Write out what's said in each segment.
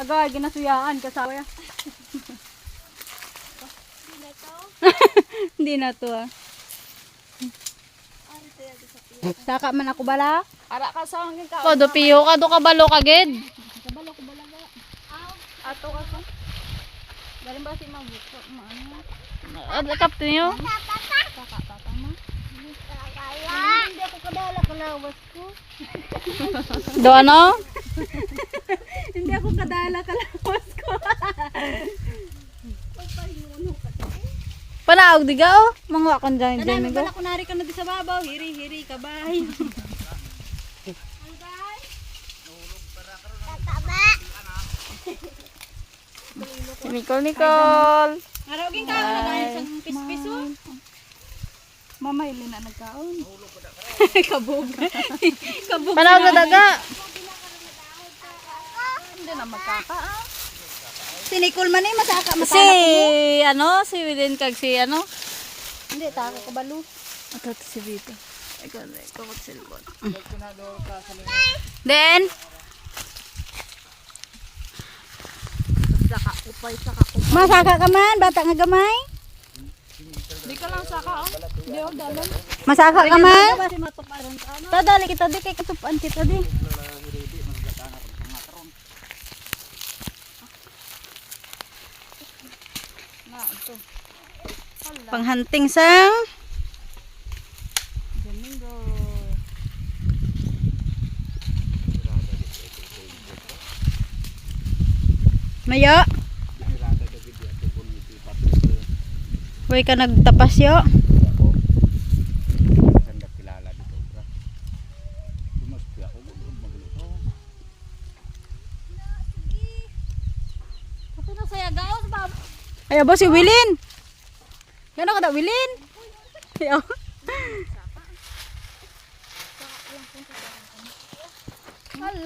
Agay, ginasuyaan kasawa ya. Hindi na to ah. Saka man ako bala. Ara ka sa hangin ka. Ko do piyo ka do kabalo kagid. Kabalo ko balaga. Ato ka sa. Galing ba si mabuko? Maano? Kapto niyo. Kaka mo. Hindi ako kadala kalawas ko. Do ano? Hindi ako kadala kalawas ko. Panaog diga oh. Mga akon dyan dyan Tanay, go. bala kunari ka na di sa babaw. Hiri-hiri ka bay. Si Nicole. Arogin ka na dahil sa pispiso. Mama ili na nagkaon. Kabog. Kabog. Panaog na daga. Hindi na magkaka. Si Nicole man eh, masaka. Si ano, si Wilin kag si ano. Hindi, taka kabalo. Ato si Vito. Ikaw na, ikaw magsilbon. Then, Saka upay, saka upay. masaka ka man, bata nga gamay. Di ka lang saka, oh. Di ako dalan. Masaka ka man. Kasi matuparan ka, ano? Tadali kita di kay katupan kita di. Na, ito. Panghunting sang Domingo. Mayo. Way ka nagtapas yo. Ito na saya gaos, bab. Ay abo si Wilin. Ano ka da Wilin? Yo.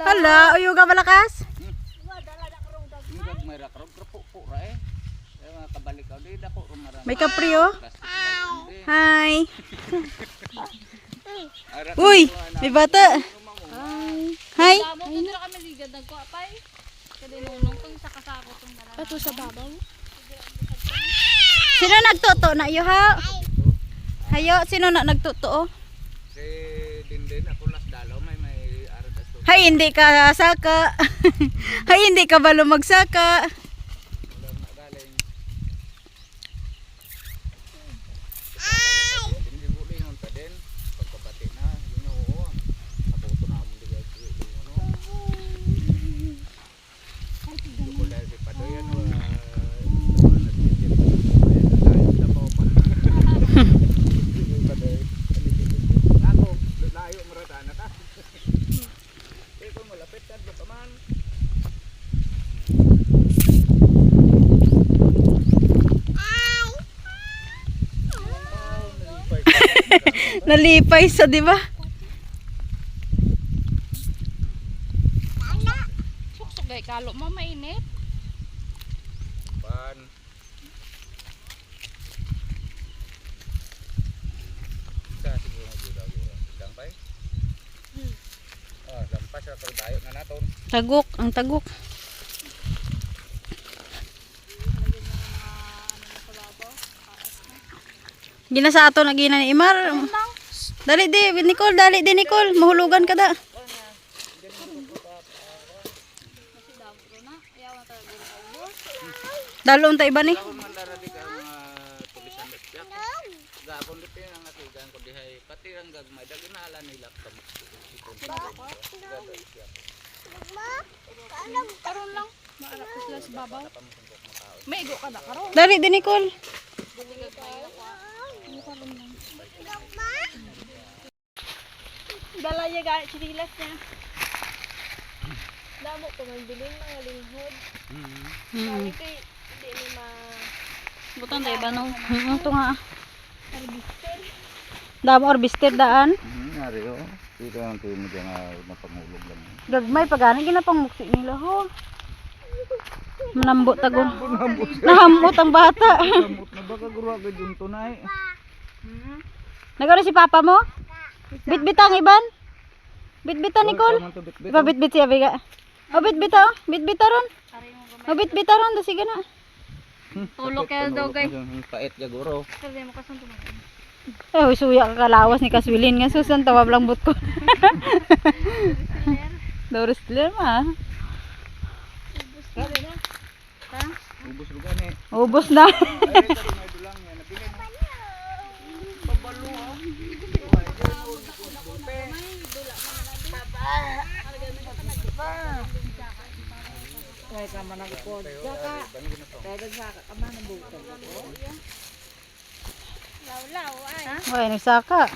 Hala, uyo ka malakas. May kapri oh. Hi. Uy, may bata. Hi. Damo ko dira kami ligad nagkuapay. Kasi nunong kung sa kasako tong dalawa. Ito sa babaw. Sino nagtuto na iyo ha? Hayo, sino na nagtuto? Si Dindin ako las dalaw may aradas to. Hay, hindi ka saka. Hay, hindi ka ba lumagsaka? Wala na galing. Hindi mo lingon pa din pagkabati na yun oo. Ako to na mo digay ano. Ko dahil si Padoy ano ako layo maratana ka. Ikaw malapit ka pa man. Nalipay sa, di ba? Suksok gay kalo mo mainit. Pan. Sa siguro magdudawira. Dampay. Ah, lampas sa dayo na naton. Tagok, ang tagok. Gina sa ato na gina ni Imar. Dali di, Nicole, dali di Nicole. Mahulugan ka da. Dalon ta iba ni. Ako man dara di ka mga tulisan lepyak. Gapon di ang atigan ko dihay pati ang gagmay daginala nila kam. Karon lang. Maarap ko sila sa babaw. May igo ka na karon. Dali di Nicole. Dala niya gaya chinilas niya. Damo ko man bilin mga linghod. Kali kay hindi ni ma Butan tayo ba no? Ito nga. Damo orbister daan. Ngari yo. Dito ang tuyo mo diyan na pangulog lang. Gagmay pagani ginapangmuksi nila ho. Manambot tagon. Nahambot ang bata. Gamot na baka guro agad yung tunay. Nagano si papa mo? Bitbitang iban? Bitbitan Nicole? Ipabitbit siya biga. O bitbita, bitbita ron. Ari mo gamay. O bitbita ron, sige na. Tulog kayo daw, guys. Pait ya guro. Kasi mo kasan tumagal. Eh, suya ka kalawas ni Kaswilin nga susan tawab lang but ko. Doris clear ma. Ha? Ubus lugan eh. Ubos na. Ay, kasi may dulang yan. Nabili mo. Pabalo ha. Kaya ka man nagpod ka. Kaya sa ka man ang buto. Law-law ay. Hoy, nagsaka.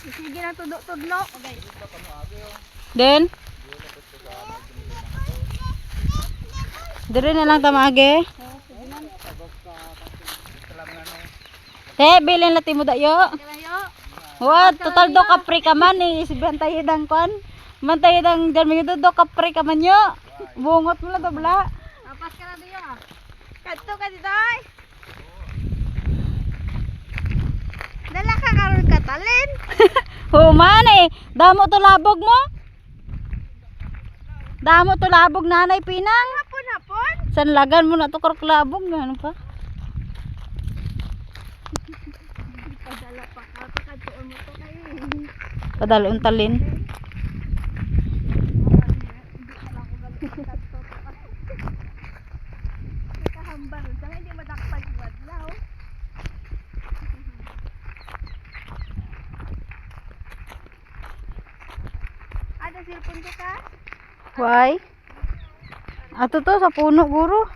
Sige na tudlo. Okay. Then dire na lang tamage. Bilin lati mo dayo. Kalayo. What? Total do kapre ka man eh. Bantay dang kon. Bantay dang dermi do kapre ka man yo. Bungot mo lang dobla. Apas ka na diyo. Kadto ka dito ay. Dala ka karon ka talin. Human eh. Damo to labog mo. Damo to labog nanay pinang. Hapon. Sanlagan mo na to karok labog ano pa? Padala pa ka kadtuon mo to kay. Padalon talin. Kahambar, sana hindi madakpan wadlaw. Ada silpon ko ka? Why? Ato to sa puno guro.